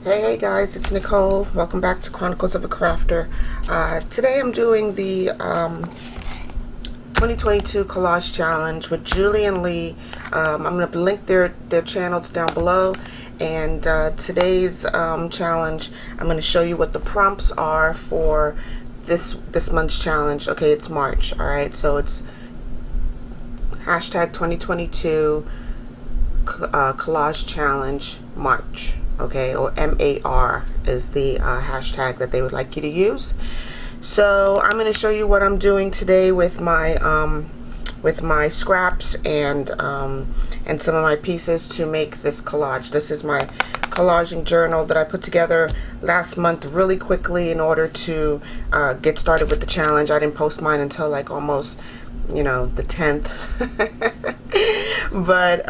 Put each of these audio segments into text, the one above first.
Hey guys, it's Nicole. Welcome back to Chronicles of a Crafter. Today I'm doing the 2022 Collage Challenge with Julie and Leigh. I'm going to link their channels down below. And today's challenge, I'm going to show you what the prompts are for this month's challenge. Okay, it's March. Alright, so it's hashtag 2022 Collage Challenge March. Okay, or MAR is the hashtag that they would like you to use. So I'm going to show you what I'm doing today with my scraps and some of my pieces to make this collage. This is my collaging journal that I put together last month really quickly in order to get started with the challenge. I didn't post mine until like almost, you know, the 10th. But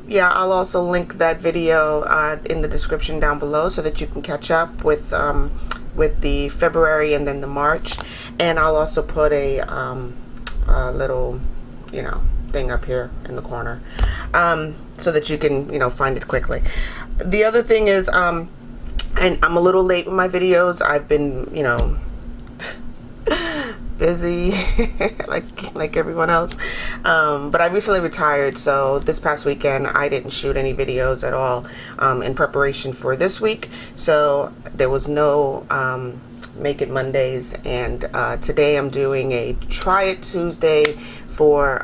yeah, I'll also link that video in the description down below so that you can catch up with the February and then the March. And I'll also put a little, you know, thing up here in the corner so that you can, you know, find it quickly. The other thing is, and I'm a little late with my videos. I've been, you know, busy like everyone else, but I recently retired, so this past weekend I didn't shoot any videos at all in preparation for this week, so there was no Make It Mondays. And today I'm doing a Try It Tuesday for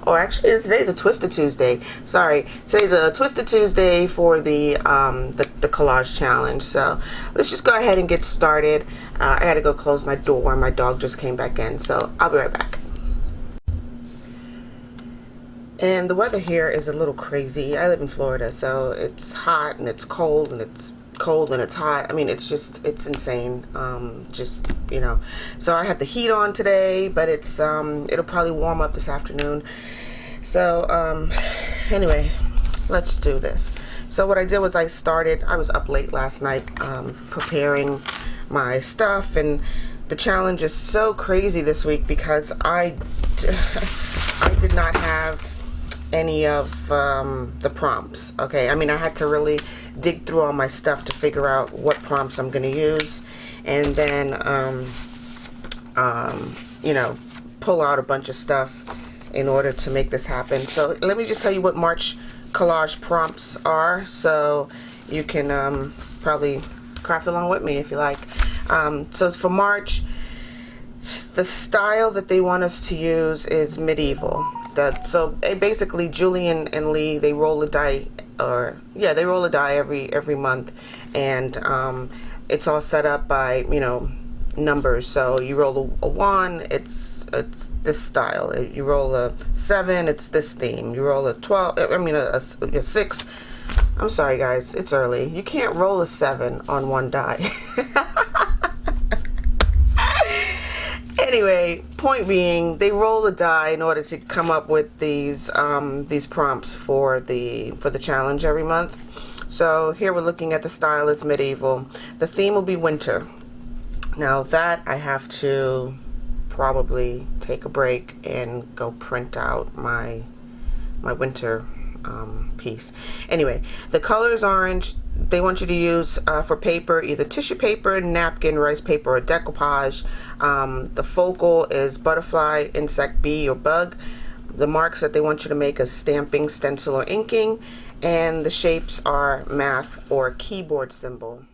or actually today's a Twisted Tuesday. Sorry, today's a Twisted Tuesday for the collage challenge. So let's just go ahead and get started. I had to go close my door. My dog just came back in, so I'll be right back. And the weather here is a little crazy. I live in Florida, so it's hot and it's cold and it's cold and it's hot. I mean, it's insane. Just, you know, so I have the heat on today, but it's it'll probably warm up this afternoon. So anyway, let's do this. So what I did was I was up late last night preparing my stuff, and the challenge is so crazy this week because I did not have any of the prompts. Okay, I mean, I had to really dig through all my stuff to figure out what prompts I'm going to use, and then you know, pull out a bunch of stuff in order to make this happen. So let me just tell you what March collage prompts are, so you can probably craft along with me if you like. So for March, the style that they want us to use is medieval. So basically, Julie and Leigh, they roll a die, they roll a die every month, and it's all set up by, you know, numbers. So you roll a 1, it's this style. You roll a 7, it's this theme. You roll a 12, I mean a 6. I'm sorry guys, it's early. You can't roll a 7 on one die. Anyway, point being, they roll the die in order to come up with these prompts for the challenge every month. So here we're looking at the style is medieval. The theme will be winter. Now that I have to probably take a break and go print out my winter piece. Anyway, the color is orange. They want you to use for paper either tissue paper, napkin, rice paper, or decoupage. The focal is butterfly, insect, bee, or bug. The marks that they want you to make is stamping, stencil, or inking, and the shapes are math or keyboard symbol.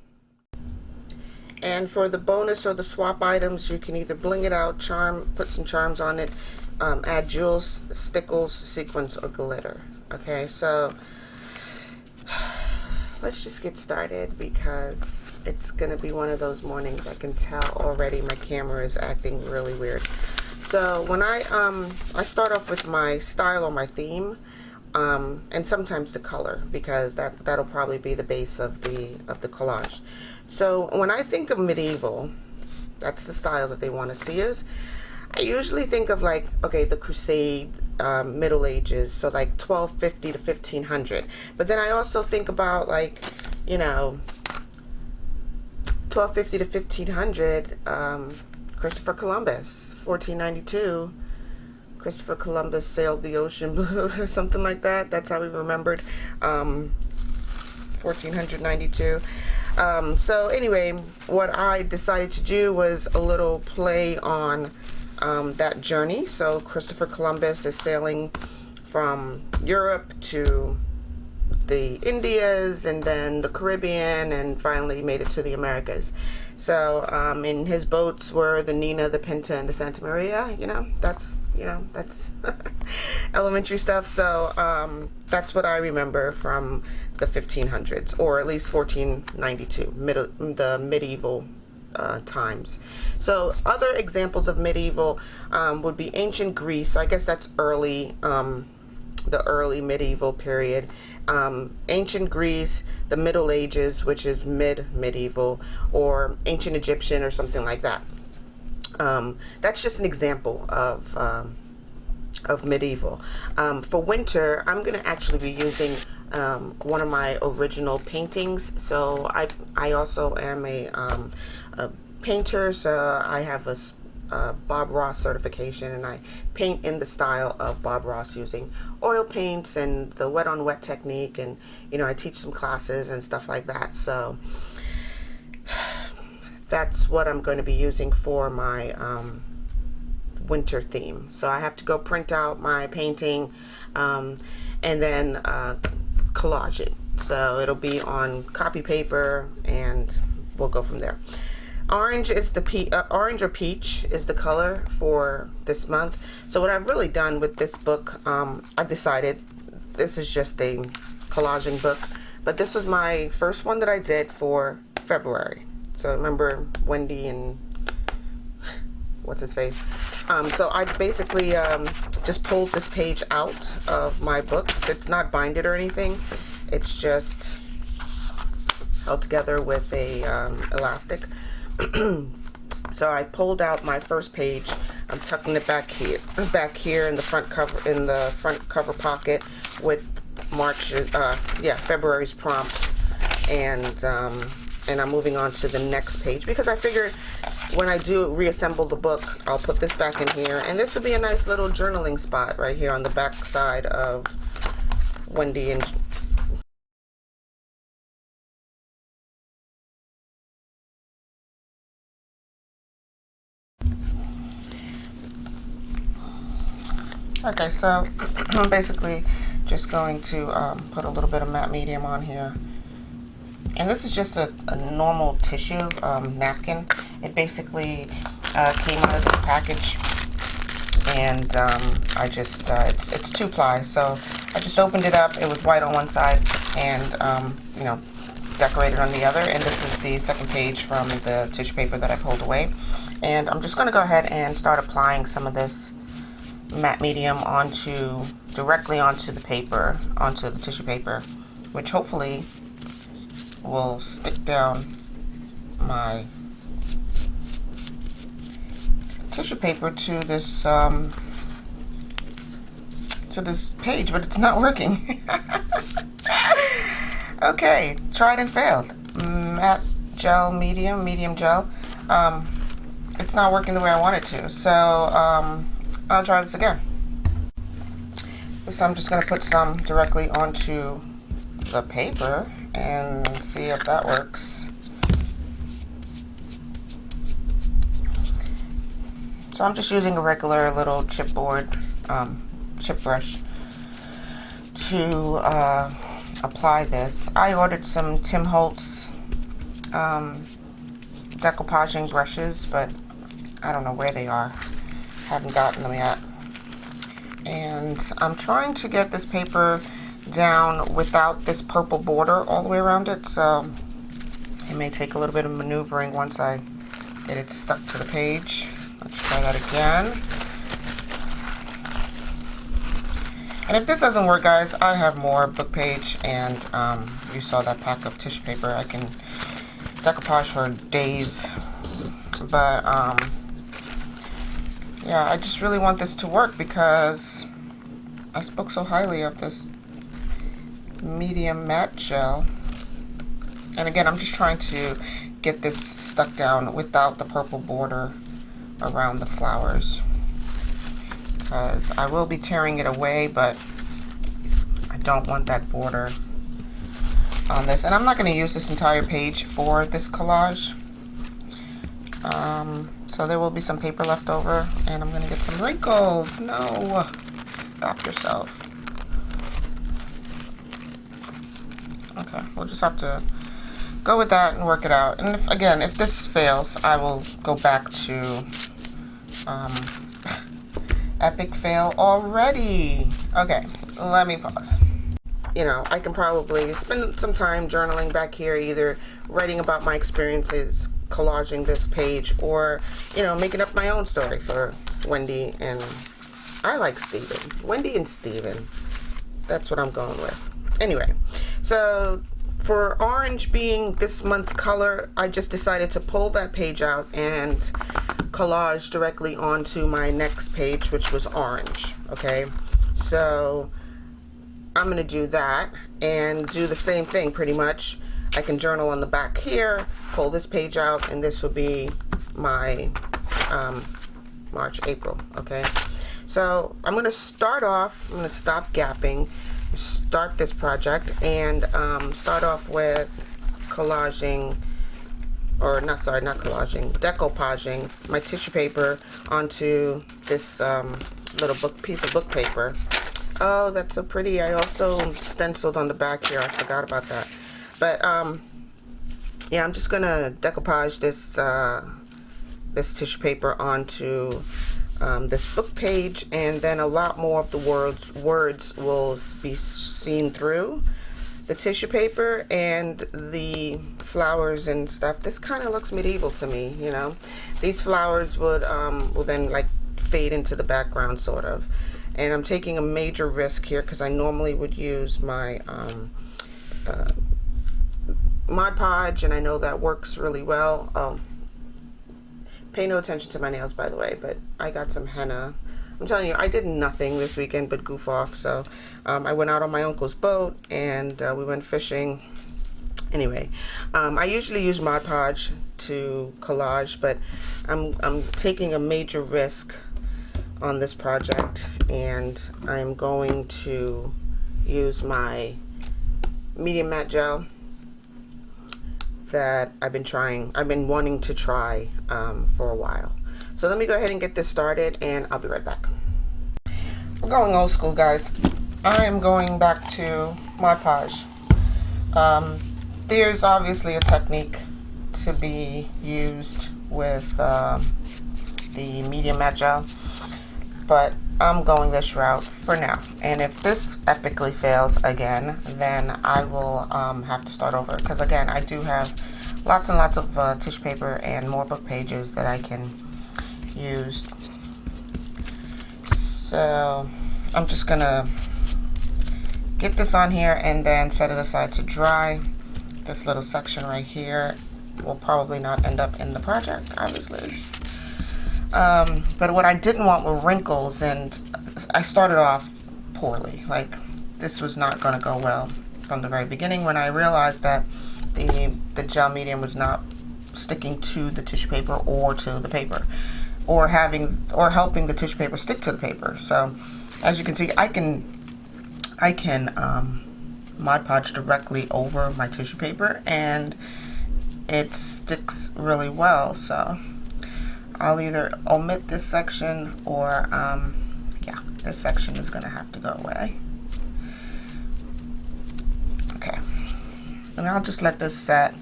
And for the bonus or the swap items, you can either bling it out, put some charms on it, add jewels, stickles, sequins, or glitter. Okay, so let's just get started because it's gonna be one of those mornings. I can tell already my camera is acting really weird. So when I start off with my style or my theme, and sometimes the color, because that'll probably be the base of the collage. So when I think of medieval, that's the style that they want us to use. I usually think of like, okay, the Crusade, Middle Ages, so like 1250 to 1500. But then I also think about, like, you know, 1250 to 1500, Christopher Columbus, 1492. Christopher Columbus sailed the ocean blue or something like that. That's how we remembered. 1492. So anyway, what I decided to do was a little play on that journey. So Christopher Columbus is sailing from Europe to the Indias and then the Caribbean, and finally made it to the Americas. So in his boats were the Nina, the Pinta, and the Santa Maria. That's elementary stuff. So that's what I remember from the 1500s, or at least 1492, the medieval times. So other examples of medieval would be ancient Greece. So I guess that's early, the early medieval period. Ancient Greece, the Middle Ages, which is mid-medieval, or ancient Egyptian or something like that. That's just an example of medieval. For winter, I'm going to actually be using one of my original paintings. So I also am a painter, so I have a Bob Ross certification, and I paint in the style of Bob Ross using oil paints and the wet on wet technique, and I teach some classes and stuff like that. So that's what I'm going to be using for my winter theme. So I have to go print out my painting and then collage it. So it'll be on copy paper, and we'll go from there. Orange is the orange or peach is the color for this month. So what I've really done with this book, I've decided this is just a collaging book, but this was my first one that I did for February. So remember Wendy and what's his face? So I basically just pulled this page out of my book. It's not binded or anything. It's just held together with a elastic. So I pulled out my first page. I'm tucking it back here in the front cover pocket with February's prompts, and I'm moving on to the next page because I figured when I do reassemble the book, I'll put this back in here, and this will be a nice little journaling spot right here on the back side of Wendy and Okay, so I'm basically just going to put a little bit of matte medium on here. And this is just a normal tissue napkin. It basically came out of this package, and I just, it's 2-ply, so I just opened it up. It was white on one side and, decorated on the other. And this is the second page from the tissue paper that I pulled away. And I'm just going to go ahead and start applying some of this matte medium directly onto the paper, onto the tissue paper, which hopefully will stick down my tissue paper to this page, but it's not working. Okay, tried and failed. Matte gel, medium gel. It's not working the way I want it to, so I'll try this again. So I'm just going to put some directly onto the paper and see if that works. So I'm just using a regular little chipboard, chip brush to apply this. I ordered some Tim Holtz decoupaging brushes, but I don't know where they are. Haven't gotten them yet. And I'm trying to get this paper down without this purple border all the way around it, so it may take a little bit of maneuvering once I get it stuck to the page. Let's try that again. And if this doesn't work, guys, I have more book page, and you saw that pack of tissue paper. I can decoupage for days, but yeah, I just really want this to work because I spoke so highly of this medium matte gel. And again, I'm just trying to get this stuck down without the purple border around the flowers, because I will be tearing it away, but I don't want that border on this. And I'm not going to use this entire page for this collage. So there will be some paper left over, and I'm going to get some wrinkles. No, stop yourself. Okay, we'll just have to go with that and work it out. And if this fails, I will go back to epic fail already. Okay, let me pause. You know, I can probably spend some time journaling back here, either writing about my experiences collaging this page, or, you know, making up my own story for Wendy and I like Steven. Wendy and Steven. That's what I'm going with. Anyway, so for orange being this month's color, I just decided to pull that page out and collage directly onto my next page, which was orange. Okay, so I'm going to do that and do the same thing pretty much. I can journal on the back here, pull this page out, and this will be my March, April. Okay, so I'm going to start off, I'm going to stop gapping, start this project, and start off with collaging, or not collaging, decoupaging my tissue paper onto this little piece of book paper. Oh, that's so pretty. I also stenciled on the back here. I forgot about that. But yeah, I'm just gonna decoupage this this tissue paper onto this book page, and then a lot more of the words will be seen through the tissue paper and the flowers and stuff. This kind of looks medieval to me, you know. These flowers would will then like fade into the background sort of. And I'm taking a major risk here because I normally would use my Mod Podge, and I know that works really well. Oh, pay no attention to my nails, by the way, but I got some henna. I'm telling you, I did nothing this weekend but goof off. So I went out on my uncle's boat, and we went fishing. Anyway, I usually use Mod Podge to collage, but I'm taking a major risk on this project, and I'm going to use my medium matte gel that I've been wanting to try for a while. So let me go ahead and get this started, and I'll be right back. We're going old school, guys. I am going back to Mod Podge. There's obviously a technique to be used with the medium matte gel, but I'm going this route for now. And if this epically fails again, then I will have to start over, because again, I do have lots and lots of tissue paper and more book pages that I can use. So I'm just gonna get this on here and then set it aside to dry. This little section right here will probably not end up in the project, obviously. But what I didn't want were wrinkles, and I started off poorly. Like, this was not going to go well from the very beginning when I realized that the gel medium was not sticking to the tissue paper or to the paper, or helping the tissue paper stick to the paper. So as you can see, I can Mod Podge directly over my tissue paper, and it sticks really well. So I'll either omit this section, or yeah, this section is gonna have to go away. Okay, and I'll just let this set,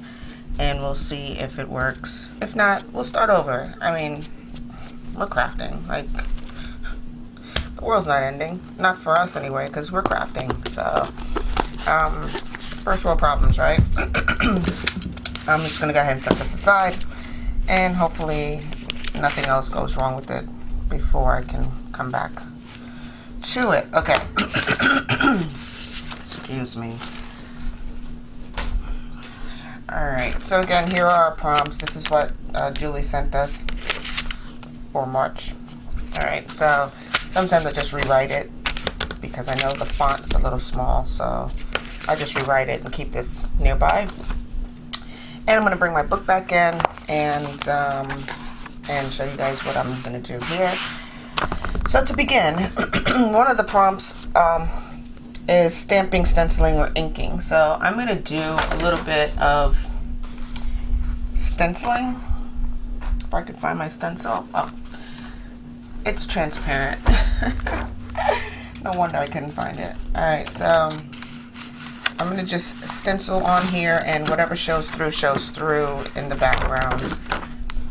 and we'll see if it works. If not, we'll start over. I mean, we're crafting. Like, the world's not ending, not for us anyway, because we're crafting. So first world problems, right? I'm just gonna go ahead and set this aside, and hopefully nothing else goes wrong with it before I can come back to it. Okay. Excuse me. Alright, so again, here are our prompts. This is what Julie sent us for March. Alright, so sometimes I just rewrite it because I know the font is a little small, so I just rewrite it and keep this nearby. And I'm going to bring my book back in and show you guys what I'm going to do here. So to begin, one of the prompts is stamping, stenciling, or inking. So I'm going to do a little bit of stenciling. If I could find my stencil. Oh, it's transparent. No wonder I couldn't find it. Alright, so I'm going to just stencil on here, and whatever shows through in the background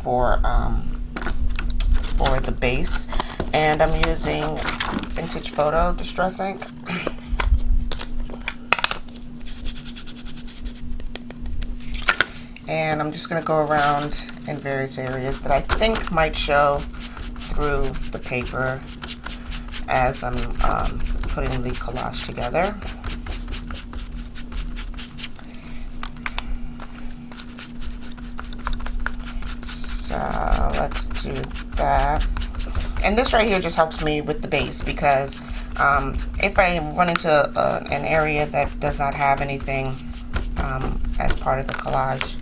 for the base. And I'm using Vintage Photo Distress Ink. And I'm just going to go around in various areas that I think might show through the paper as I'm putting the collage together. So let's do that. And this right here just helps me with the base, because if I run into an area that does not have anything as part of the collage,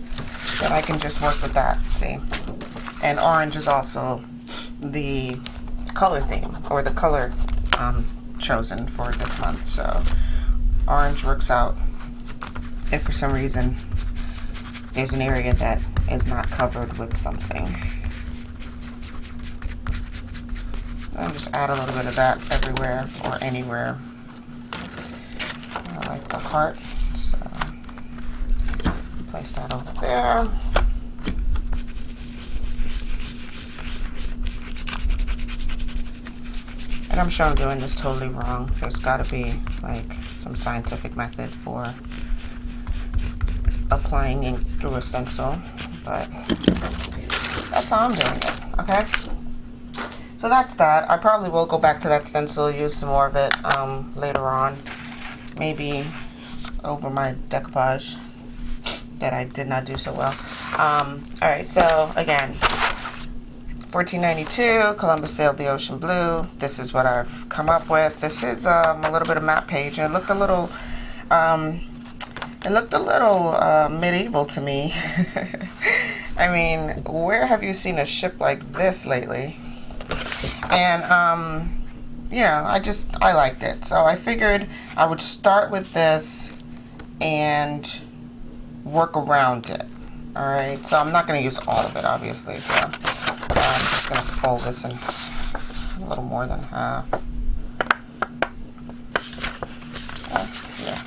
then I can just work with that, see? And orange is also the color theme, or the color chosen for this month. So orange works out if for some reason there's an area that is not covered with something. I'll just add a little bit of that everywhere or anywhere. I like the heart, so place that over there. And I'm sure I'm doing this totally wrong. There's got to be like some scientific method for applying ink through a stencil, but that's how I'm doing it, okay? So that's that. I probably will go back to that stencil, use some more of it later on, maybe over my decoupage that I did not do so well. Alright, so again, $14.92, Columbus sailed the ocean blue. This is what I've come up with. This is a little bit of map page, and it looked a little medieval to me. I mean, where have you seen a ship like this lately? And you know, I liked it, so I figured I would start with this and work around it. All right, so I'm not going to use all of it, obviously, so I'm just going to fold this in a little more than half. Yeah,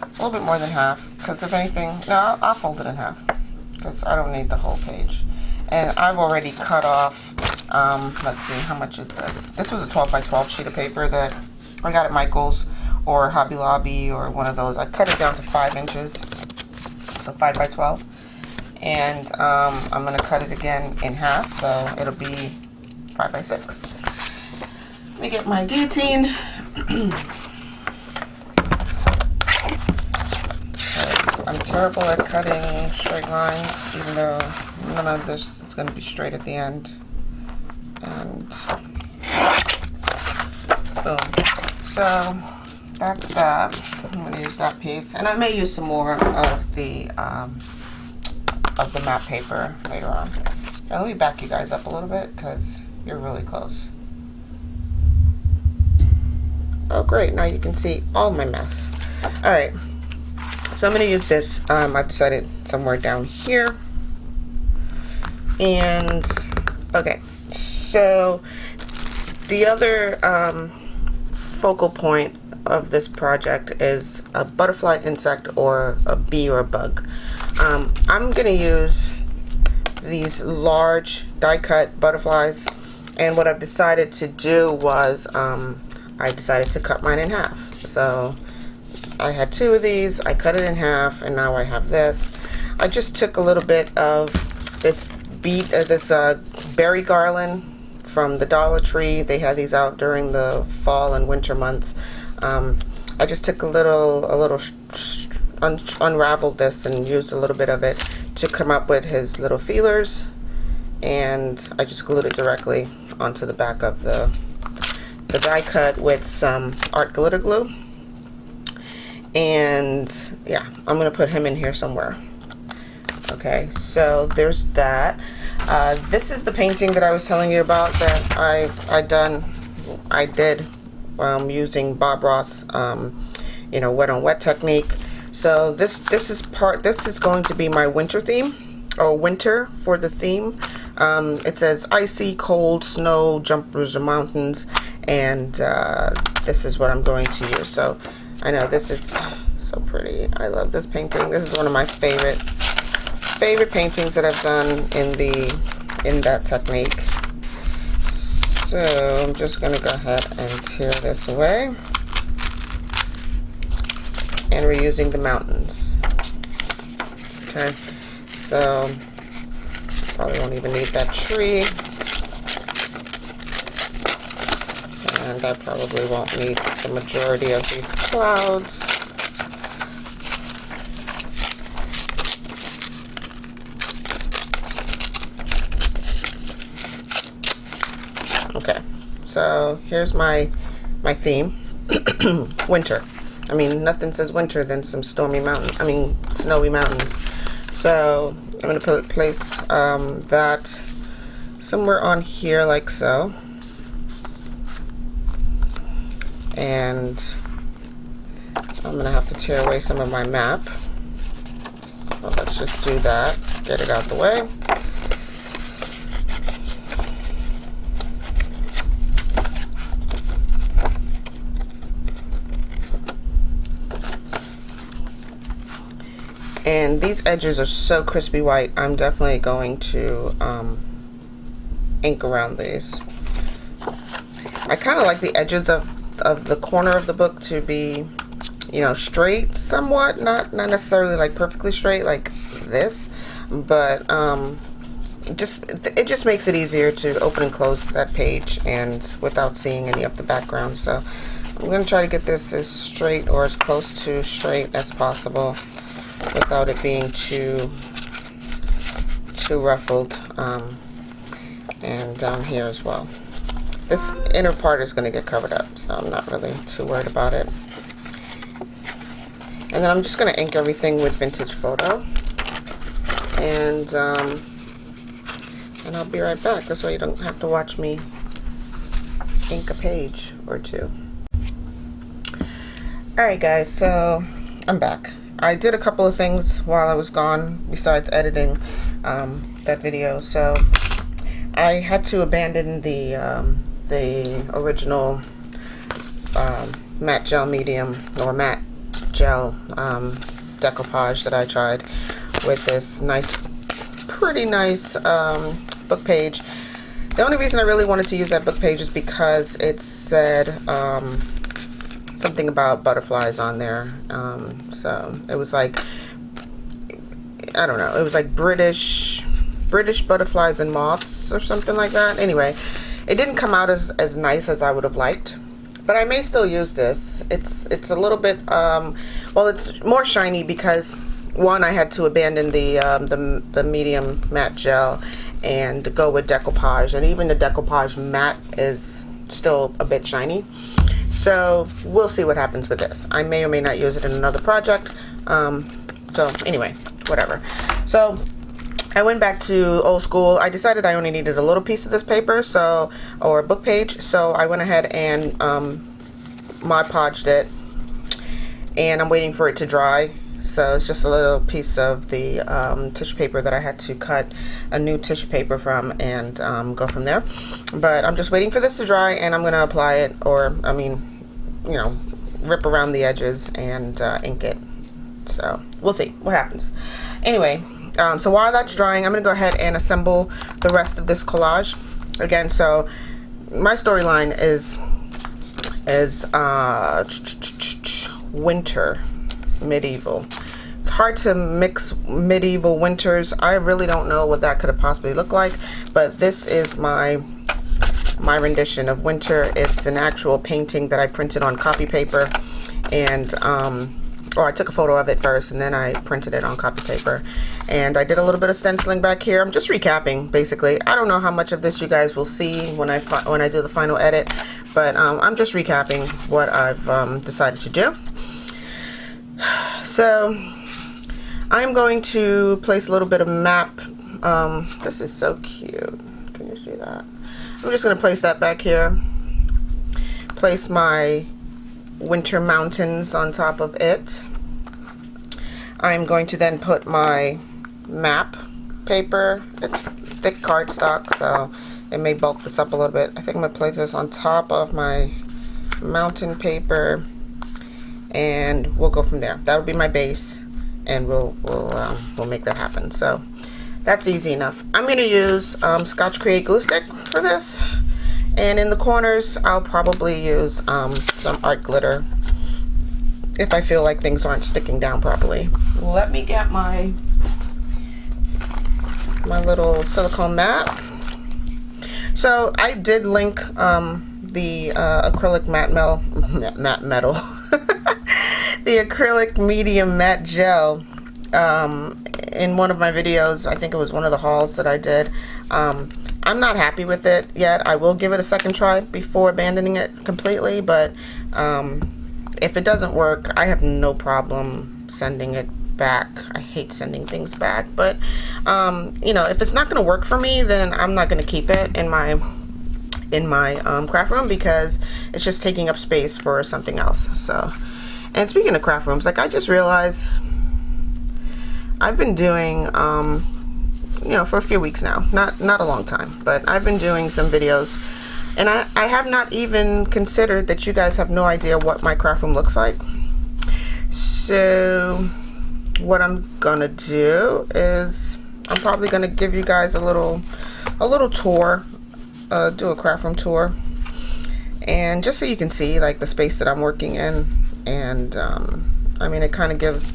a little bit more than half, because if anything, no, I'll fold it in half, because I don't need the whole page. And I've already cut off, let's see, how much is this? This was a 12 by 12 sheet of paper that I got at Michael's or Hobby Lobby or one of those. I cut it down to 5 inches, so 5 by 12. And I'm going to cut it again in half, so it'll be 5 by 6. Let me get my guillotine. I'm terrible at cutting straight lines, even though none of this is going to be straight at the end. And boom. So that's that. I'm going to use that piece, and I may use some more of the map paper later on. Now let me back you guys up a little bit, because you're really close. Oh great, now you can see all my mess. Alright, so I'm going to use this. I've decided somewhere down here. And okay, so the other focal point of this project is a butterfly, insect, or a bee or a bug. I'm going to use these large die cut butterflies, and what I've decided to do was I decided to cut mine in half. So I had 2 of these, I cut it in half, and now I have this. I just took a little bit of this berry garland from the Dollar Tree. They had these out during the fall and winter months. I just took unraveled this and used a little bit of it to come up with his little feelers, and I just glued it directly onto the back of the die cut with some art glitter glue. And yeah, I'm gonna put him in here somewhere. Okay, so there's that. This is the painting that I was telling you about that I did using Bob Ross you know, wet on wet technique. So this is going to be my winter theme, or winter for the theme. It says icy, cold, snow, jumpers and mountains, and this is what I'm going to use. So I know this is so pretty. I love this painting. This is one of my favorite paintings that I've done in that technique. So I'm just going to go ahead and tear this away. And we're using the mountains. Okay, so probably won't even need that tree. And I probably won't need the majority of these clouds. Okay, so here's my theme. Winter. I mean, nothing says winter than some snowy mountains. So I'm going to place that somewhere on here like so. And I'm going to have to tear away some of my map. So let's just do that. Get it out the way. And these edges are so crispy white. I'm definitely going to ink around these. I kind of like the edges of the corner of the book to be, you know, straight somewhat, not necessarily like perfectly straight like this, but it just makes it easier to open and close that page and without seeing any of the background. So I'm going to try to get this as straight or as close to straight as possible without it being too ruffled, and down here as well. This inner part is going to get covered up, so I'm not really too worried about it. And then I'm just going to ink everything with Vintage Photo, and I'll be right back. This way you don't have to watch me ink a page or two. Alright guys, so I'm back. I did a couple of things while I was gone besides editing that video. So I had to abandon the original matte gel medium, or matte gel decoupage that I tried with this pretty nice book page. The only reason I really wanted to use that book page is because it said something about butterflies on there. So it was like, I don't know, it was like British butterflies and moths or something like that. Anyway, it didn't come out as nice as I would have liked, but I may still use this. It's a little bit well, it's more shiny because one, I had to abandon the medium matte gel and go with decoupage, and even the decoupage matte is still a bit shiny. So we'll see what happens with this. I may or may not use it in another project. So anyway, whatever. So I went back to old school. I decided I only needed a little piece of this paper, or book page. So I went ahead and Mod Podged it, and I'm waiting for it to dry. So it's just a little piece of the tissue paper that I had to cut a new tissue paper from and go from there. But I'm just waiting for this to dry, and I'm going to apply it, or I mean, you know, rip around the edges and ink it. So we'll see what happens. Anyway, so while that's drying, I'm going to go ahead and assemble the rest of this collage. Again, so my storyline is winter. Medieval. It's hard to mix medieval winters. I really don't know what that could have possibly looked like, but this is my rendition of winter. It's an actual painting that I printed on copy paper, and I took a photo of it first and then I printed it on copy paper, and I did a little bit of stenciling back here. I'm just recapping basically. I don't know how much of this you guys will see when I do the final edit, but I'm just recapping what I've decided to do. So I'm going to place a little bit of map. This is so cute. Can you see that? I'm just going to place that back here. Place my winter mountains on top of it. I'm going to then put my map paper. It's thick cardstock, so it may bulk this up a little bit. I think I'm going to place this on top of my mountain paper, and we'll go from there. That'll be my base, and we'll make that happen. So that's easy enough. I'm going to use Scotch Create glue stick for this, and in the corners I'll probably use some art glitter if I feel like things aren't sticking down properly. Let me get my little silicone mat. So I did link the acrylic matte metal, the acrylic medium matte gel in one of my videos. I think it was one of the hauls that I did. I'm not happy with it yet. I will give it a second try before abandoning it completely, but if it doesn't work, I have no problem sending it back. I hate sending things back, but you know, if it's not going to work for me, then I'm not going to keep it in my craft room, because it's just taking up space for something else. So, and speaking of craft rooms, like, I just realized I've been doing you know, for a few weeks now, not a long time, but I've been doing some videos, and I have not even considered that you guys have no idea what my craft room looks like. So what I'm gonna do is I'm probably gonna give you guys a little tour, do a craft room tour, and just so you can see like the space that I'm working in. And I mean, it kind of gives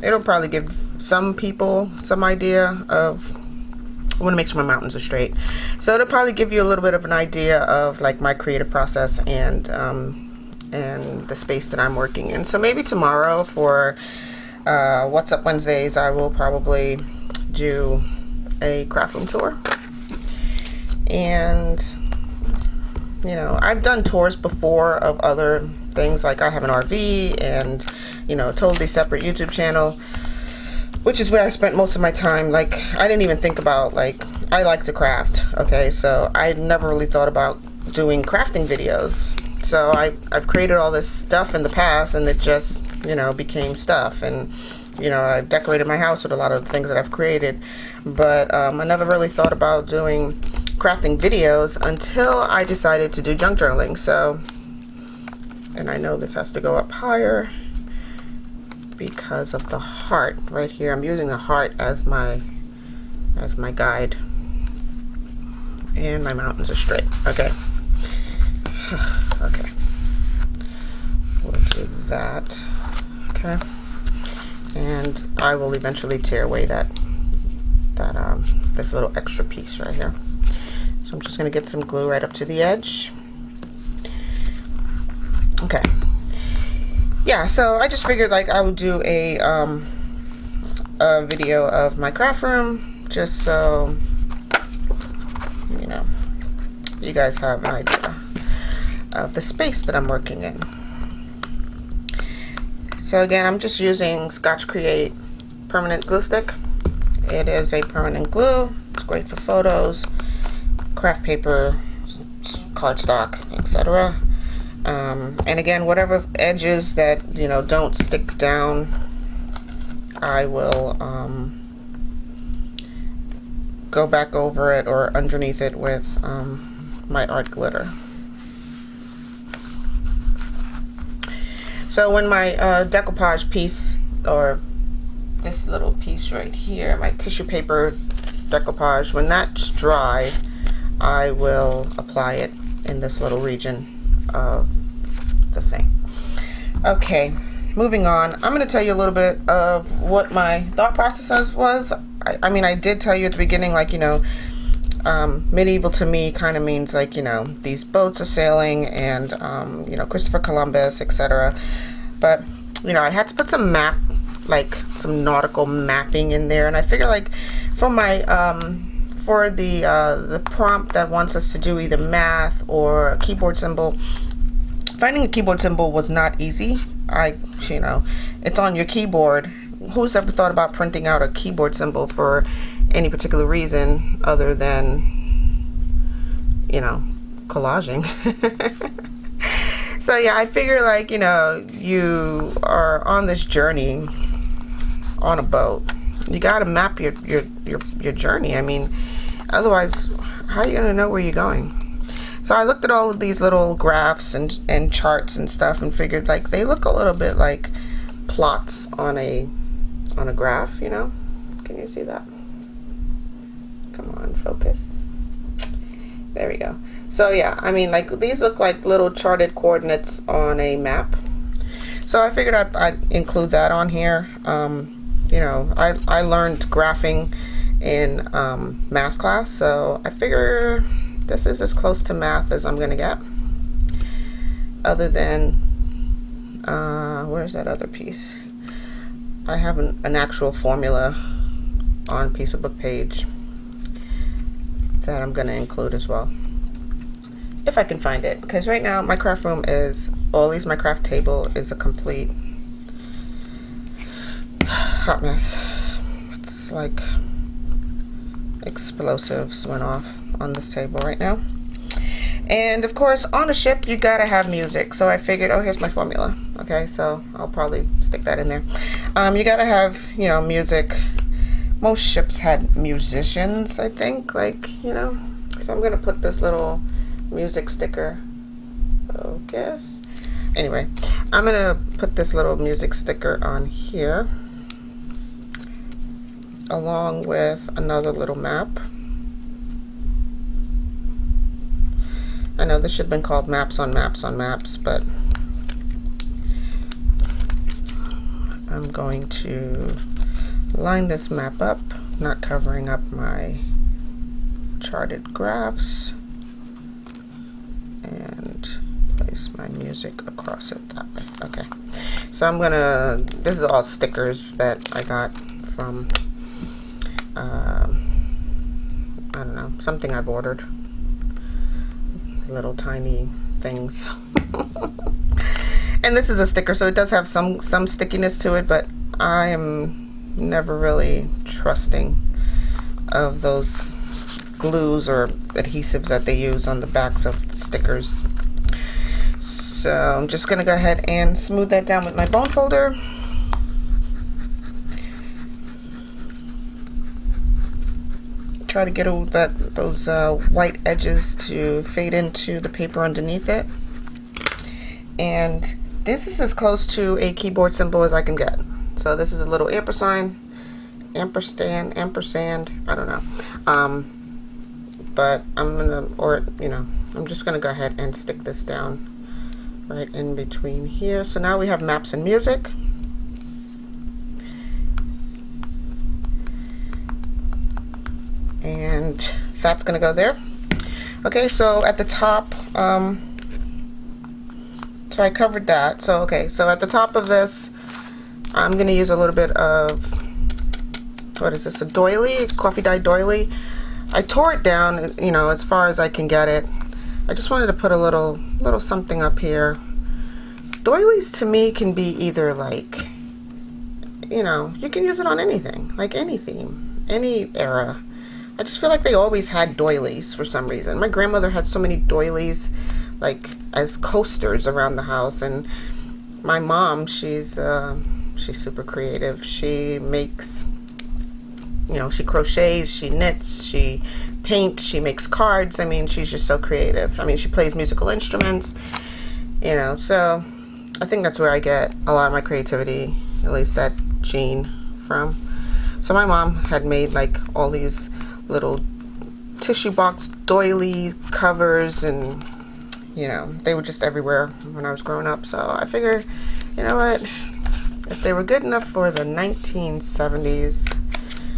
it'll probably give some people some idea of, I want to make sure my mountains are straight, so it'll probably give you a little bit of an idea of like my creative process and the space that I'm working in. So maybe tomorrow for What's Up Wednesdays, I will probably do a craft room tour. And you know, I've done tours before of other things, like I have an RV and, you know, a totally separate YouTube channel, which is where I spent most of my time. Like, I didn't even think about, like, I like to craft, okay, so I never really thought about doing crafting videos. So I've created all this stuff in the past, and it just, you know, became stuff. And, you know, I've decorated my house with a lot of the things that I've created, but I never really thought about doing crafting videos until I decided to do junk journaling. So, and I know this has to go up higher because of the heart right here. I'm using the heart as my guide, and my mountains are straight. Okay. Okay, we'll do that. Okay, and I will eventually tear away this little extra piece right here. So I'm just going to get some glue right up to the edge. Okay. Yeah, so I just figured like I would do a video of my craft room, just so you know, you guys have an idea of the space that I'm working in. So again, I'm just using Scotch Create permanent glue stick. It is a permanent glue. It's great for photos, craft paper, cardstock, etc. And again, whatever edges that, you know, don't stick down, I will go back over it or underneath it with my art glitter. So when my decoupage piece, or this little piece right here, my tissue paper decoupage, when that's dry, I will apply it in this little region of the thing. Okay, moving on. I'm going to tell you a little bit of what my thought process was. I mean, I did tell you at the beginning, like, you know, medieval to me kind of means like, you know, these boats are sailing and, you know, Christopher Columbus, etc. But, you know, I had to put some like some nautical mapping in there. And I figure like for my, for the prompt that wants us to do either math or a keyboard symbol, finding a keyboard symbol was not easy. You know, it's on your keyboard. Who's ever thought about printing out a keyboard symbol for any particular reason other than, you know, collaging? So yeah, I figure, like, you know, you are on this journey on a boat. You got to map your journey. I mean, otherwise, how are you going to know where you're going? So I looked at all of these little graphs and charts and stuff and figured, like, they look a little bit like plots on a graph, you know? Can you see that? Come on, focus. There we go. So yeah, I mean, like, these look like little charted coordinates on a map. So I figured I'd include that on here. You know, I learned graphing in math class, so I figure this is as close to math as I'm gonna get. Other than, where's that other piece? I have an actual formula on a piece of book page that I'm gonna include as well, if I can find it, because right now my craft room is, or at least my craft table is a complete hot mess. It's like explosives went off on this table right now. And of course, on a ship you gotta have music, so I figured, oh, here's my formula. Okay, so I'll probably stick that in there. You gotta have, you know, music. Most ships had musicians, I think, like, you know. So I'm gonna put this little music sticker. Focus. Anyway, I'm gonna put this little music sticker on here, along with another little map. I know this should have been called maps on maps on maps, but I'm going to line this map up, not covering up my charted graphs, and place my music across it that way. Okay, so I'm gonna, this is all stickers that I got from I don't know, something I've ordered, little tiny things. And this is a sticker, so it does have some stickiness to it, but I am never really trusting of those glues or adhesives that they use on the backs of stickers. So I'm just gonna go ahead and smooth that down with my bone folder. Try to get all those white edges to fade into the paper underneath it. And this is as close to a keyboard symbol as I can get. So this is a little ampersand, ampersand, I don't know. But I'm gonna, or, you know, I'm just gonna go ahead and stick this down right in between here. So now we have maps and music. And that's gonna go there. Okay, so at the top, so I covered that. So okay, so at the top of this, I'm gonna use a little bit of, what is this, a doily, coffee dye doily. I tore it down, you know, as far as I can get it. I just wanted to put a little something up here. Doilies to me can be either, like, you know, you can use it on anything, like any theme, any era. I just feel like they always had doilies for some reason. My grandmother had so many doilies, like, as coasters around the house. And my mom, she's super creative. She makes, you know, she crochets, she knits, she paints, she makes cards. I mean, she's just so creative. I mean, she plays musical instruments, you know. So I think that's where I get a lot of my creativity, at least that gene, from. So my mom had made, like, all these little tissue box doily covers, and, you know, they were just everywhere when I was growing up. So I figured, you know what, if they were good enough for the 1970s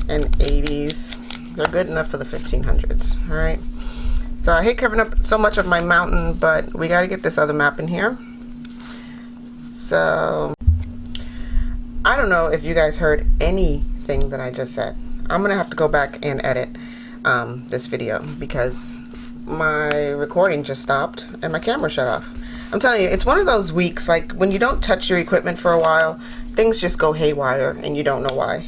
and 80s, they're good enough for the 1500s. All right, so I hate covering up so much of my mountain, but we got to get this other map in here. So I don't know if you guys heard anything that I just said. I'm gonna have to go back and edit this video because my recording just stopped and my camera shut off. I'm telling you, it's one of those weeks, like, when you don't touch your equipment for a while, things just go haywire and you don't know why.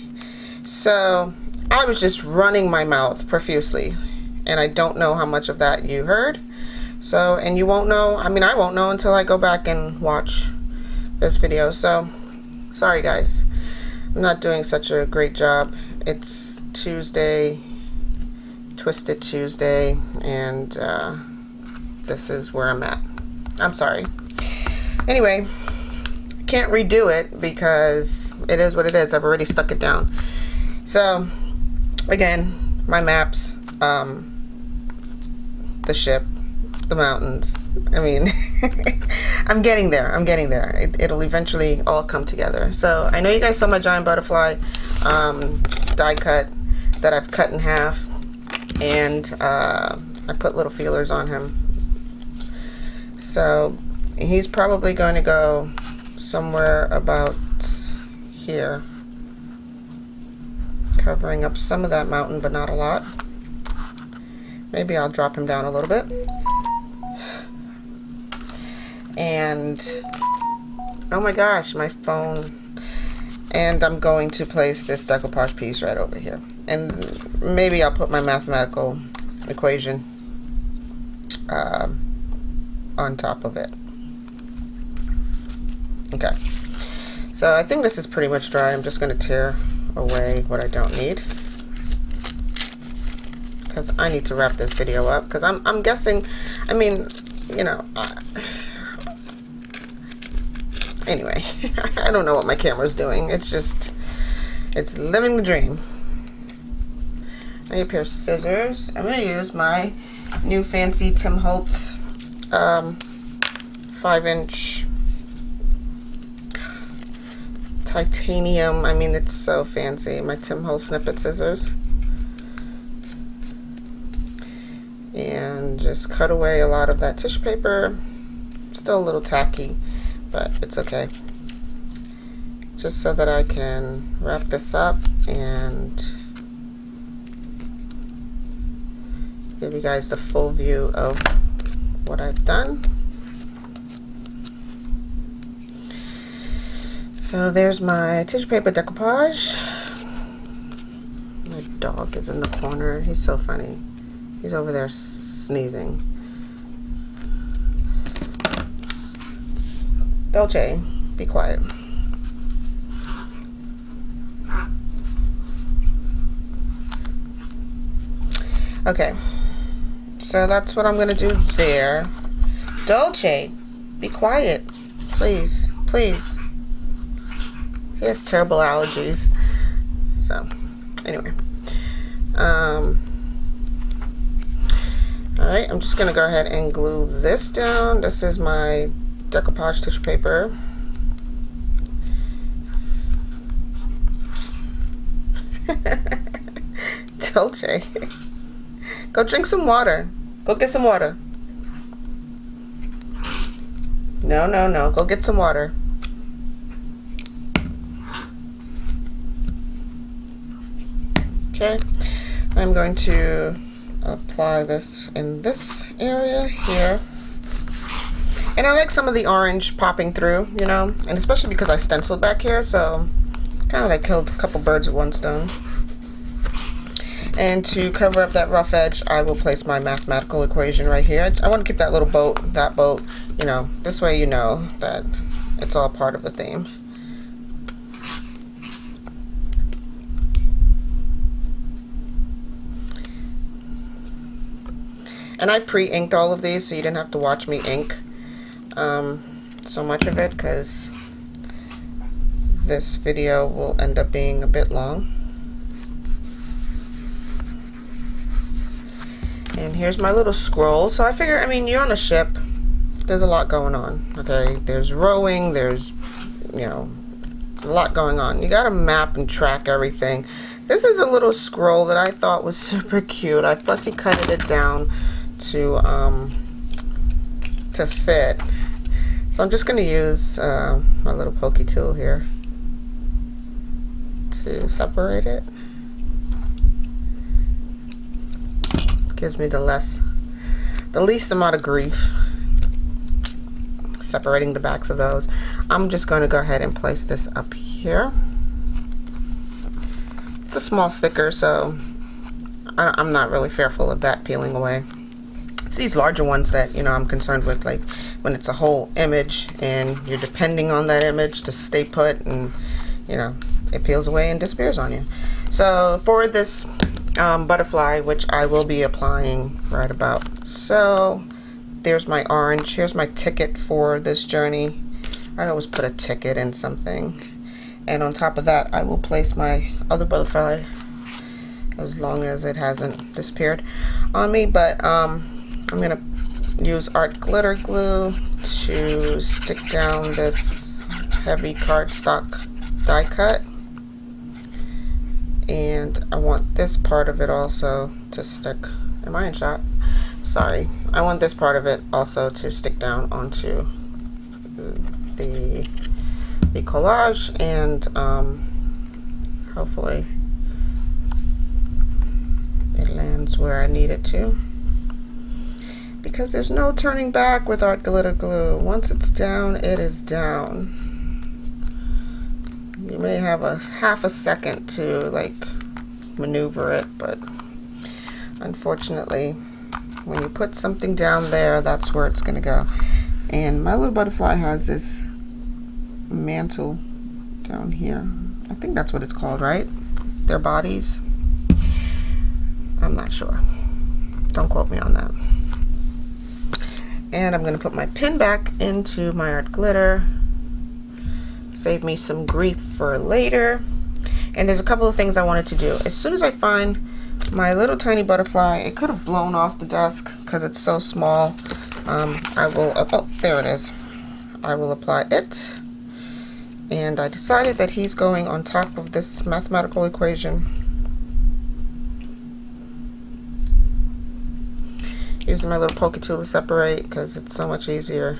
So I was just running my mouth profusely, and I don't know how much of that you heard. So, and you won't know, I mean, I won't know until I go back and watch this video. So, sorry guys, I'm not doing such a great job. It's Tuesday, Twisted Tuesday, and this is where I'm at. I'm sorry. Anyway, can't redo it because it is what it is. I've already stuck it down. So, again, my maps, the ship, the mountains. I mean, I'm getting there. I'm getting there. It'll eventually all come together. So I know you guys saw my giant butterfly die cut that I've cut in half, and I put little feelers on him. So he's probably going to go somewhere about here, covering up some of that mountain, but not a lot. Maybe I'll drop him down a little bit. And oh my gosh, my phone. And I'm going to place this decoupage piece right over here. And maybe I'll put my mathematical equation on top of it. Okay. So I think this is pretty much dry. I'm just going to tear away what I don't need, because I need to wrap this video up, because I'm guessing, I mean, you know, anyway, I don't know what my camera's doing. It's just, it's living the dream. I need a pair of scissors. I'm going to use my new fancy Tim Holtz 5-inch titanium. I mean, it's so fancy. My Tim Holtz snippet scissors. And just cut away a lot of that tissue paper. Still a little tacky, but it's okay. Just so that I can wrap this up and give you guys the full view of what I've done. So there's my tissue paper decoupage. My dog is in the corner. He's so funny. He's over there sneezing. Dolce, be quiet. Okay, so that's what I'm gonna do there. Dolce, be quiet, please, please. He has terrible allergies. So, anyway. Alright, I'm just gonna go ahead and glue this down. This is my decoupage tissue paper. Dolce. Go drink some water. Go get some water. No, no, no. Go get some water. Okay. I'm going to apply this in this area here. And I like some of the orange popping through, you know, and especially because I stenciled back here, so kind of like killed a couple birds with one stone. And to cover up that rough edge, I will place my mathematical equation right here. I want to keep that little boat, you know, this way you know that it's all part of the theme. And I pre-inked all of these, so you didn't have to watch me ink so much of it, because this video will end up being a bit long. And here's my little scroll. So I figure, I mean, you're on a ship. There's a lot going on, okay? There's rowing, there's, you know, a lot going on. You gotta map and track everything. This is a little scroll that I thought was super cute. I fussy cutted it down to fit. So I'm just gonna use my little pokey tool here to separate it. Gives me the least amount of grief separating the backs of those. I'm just going to go ahead and place this up here. It's a small sticker, so I'm not really fearful of that peeling away. It's these larger ones that, you know, I'm concerned with, like when it's a whole image and you're depending on that image to stay put, and, you know, it peels away and disappears on you. So for this butterfly, which I will be applying right about so, there's my orange. Here's my ticket for this journey. I always put a ticket in something. And on top of that, I will place my other butterfly, as long as it hasn't disappeared on me. But I'm gonna use art glitter glue to stick down this heavy cardstock die cut, and I want this part of it also to stick. Am I in shot? Sorry. I want this part of it also to stick down onto the collage, and hopefully it lands where I need it to, because there's no turning back with art glitter glue. Once it's down, it is down. You may have a half a second to like maneuver it, but unfortunately when you put something down there, that's where it's gonna go. And my little butterfly has this mantle down here. I think that's what it's called, right? Their bodies. I'm not sure. Don't quote me on that. And I'm gonna put my pin back into my art glitter. Save me some grief for later. And there's a couple of things I wanted to do. As soon as I find my little tiny butterfly, it could have blown off the desk because it's so small. I will, oh, there it is. I will apply it. And I decided that he's going on top of this mathematical equation. Using my little poke tool to separate because it's so much easier.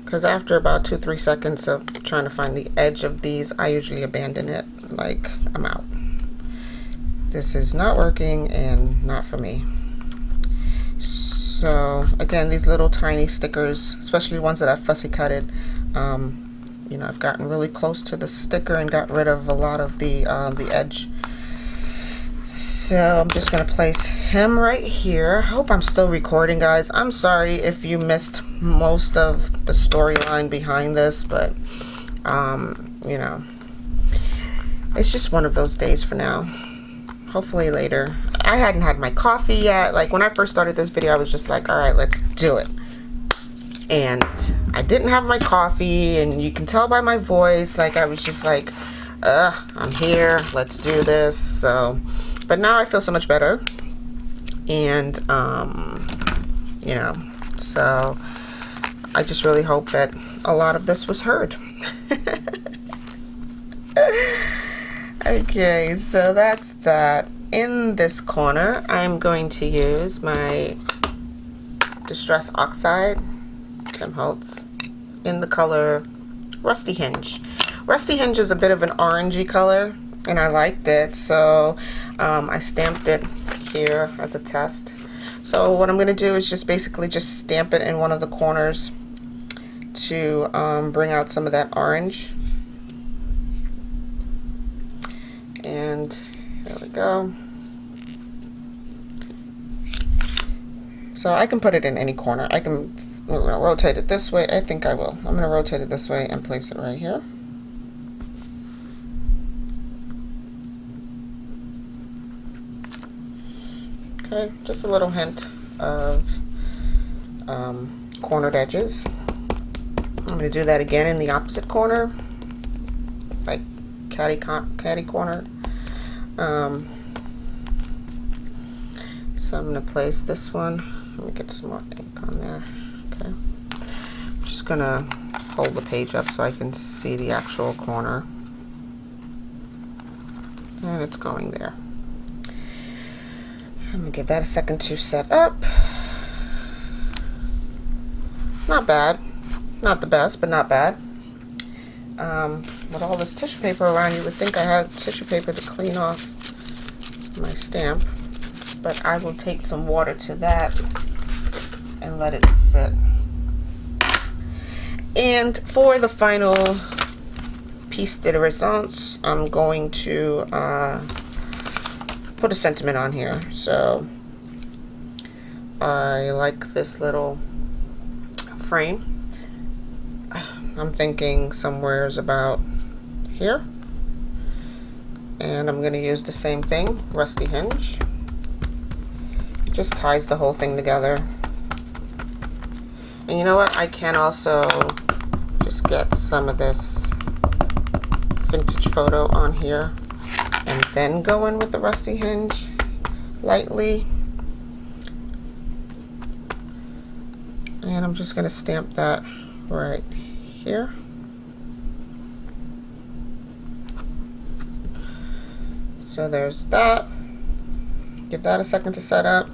Because after about 2-3 seconds of trying to find the edge of these, I usually abandon it. Like, I'm out. This is not working and not for me. So again, these little tiny stickers, especially ones that I've fussy cutted, you know, I've gotten really close to the sticker and got rid of a lot of the edge. So I'm just gonna place him right here. I hope I'm still recording, guys. I'm sorry if you missed most of the storyline behind this, but you know, it's just one of those days for now. Hopefully later. I hadn't had my coffee yet. Like when I first started this video, I was just like, all right, let's do it. And I didn't have my coffee, and you can tell by my voice, like I was just like, I'm here, let's do this. So, but now I feel so much better. And, you know, so I just really hope that a lot of this was heard. Okay, so that's that. In this corner, I'm going to use my Distress Oxide, Tim Holtz, in the color Rusty Hinge. Rusty Hinge is a bit of an orangey color, and I liked it, so I stamped it here as a test. So what I'm going to do is just basically just stamp it in one of the corners to bring out some of that orange. And there we go. So I can put it in any corner. I can rotate it this way. I think I will. I'm going to rotate it this way and place it right here. Okay, just a little hint of cornered edges. I'm going to do that again in the opposite corner, like catty corner. So I'm going to place this one. Let me get some more ink on there. Okay. I'm just going to hold the page up so I can see the actual corner. And it's going there. I'm going to give that a second to set up. Not bad. Not the best, but not bad. With all this tissue paper around, you would think I had tissue paper to clean off my stamp, but I will take some water to that and let it sit. And for the final piece de resistance, I'm going to put a sentiment on here. So I like this little frame. I'm thinking somewhere's about here. And I'm going to use the same thing, rusty hinge. It just ties the whole thing together. And you know what? I can also just get some of this vintage photo on here and then go in with the rusty hinge lightly. And I'm just going to stamp that right here. So there's that. Give that a second to set up.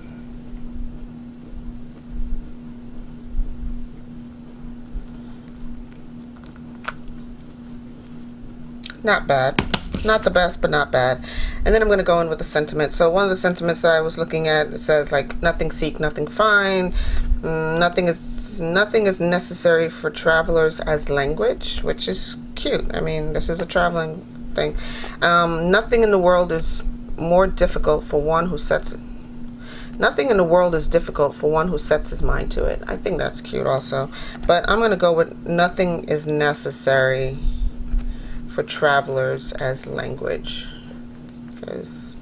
Not bad. Not the best, but not bad. And then I'm going to go in with the sentiment. So one of the sentiments that I was looking at, it says like, nothing seek, nothing find. Nothing is necessary for travelers as language, which is cute. I mean, this is a traveling thing. Nothing in the world is more difficult for one who sets it. Nothing in the world is difficult for one who sets his mind to it. I think that's cute also. But I'm going to go with nothing is necessary for travelers as language, because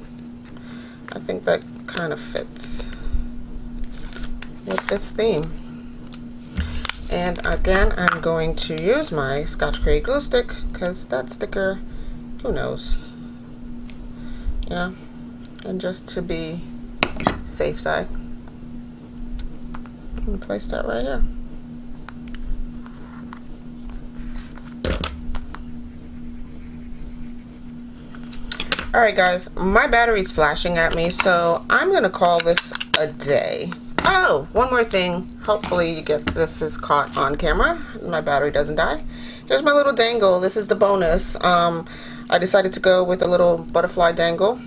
I think that kind of fits with this theme. And again, I'm going to use my Scotch Crate glue stick, because that sticker, who knows, you know, and just to be safe side, I'm going to place that right here. Alright guys, my battery's flashing at me, so I'm going to call this a day. Oh, one more thing. Hopefully you get this is caught on camera. My battery doesn't die. Here's my little dangle. This is the bonus. I decided to go with a little butterfly dangle.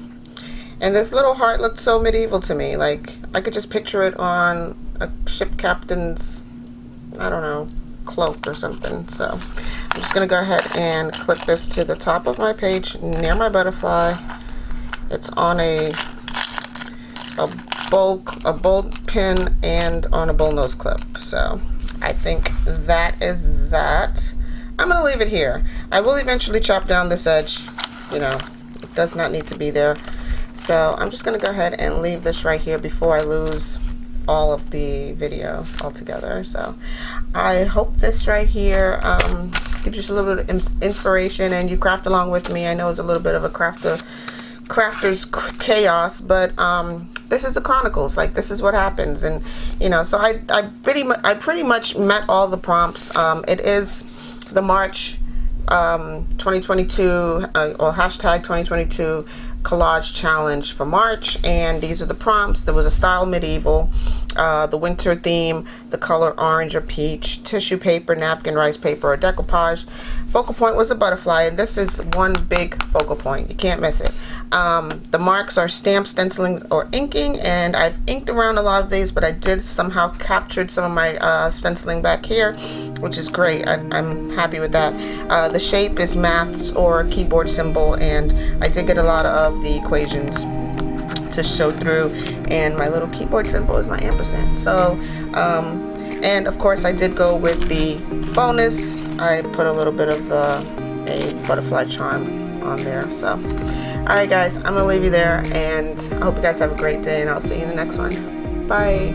And this little heart looked so medieval to me. Like, I could just picture it on a ship captain's, I don't know, cloak or something. So I'm just going to go ahead and clip this to the top of my page near my butterfly. It's on a bold pin and on a bullnose clip. So I think that is that. I'm going to leave it here. I will eventually chop down this edge. You know, it does not need to be there. So I'm just going to go ahead and leave this right here before I lose all of the video altogether. So I hope this right here gives you a little bit of inspiration and you craft along with me. I know it's a little bit of a crafter's chaos, but this is the Chronicles. Like, this is what happens. And you know, so I pretty much met all the prompts. It is the March 2022 or hashtag 2022 collage challenge for March, and these are the prompts. There was a style medieval, the winter theme, the color orange or peach, tissue paper, napkin, rice paper, or decoupage. Focal point was a butterfly, and this is one big focal point. You can't miss it. The marks are stamp, stenciling, or inking, and I've inked around a lot of these, but I did somehow captured some of my stenciling back here, which is great. I'm happy with that. The shape is maths or keyboard symbol, and I did get a lot of the equations to show through, and my little keyboard symbol is my ampersand. So and of course I did go with the bonus. I put a little bit of a butterfly charm on there. So alright guys, I'm gonna leave you there, and I hope you guys have a great day, and I'll see you in the next one. Bye.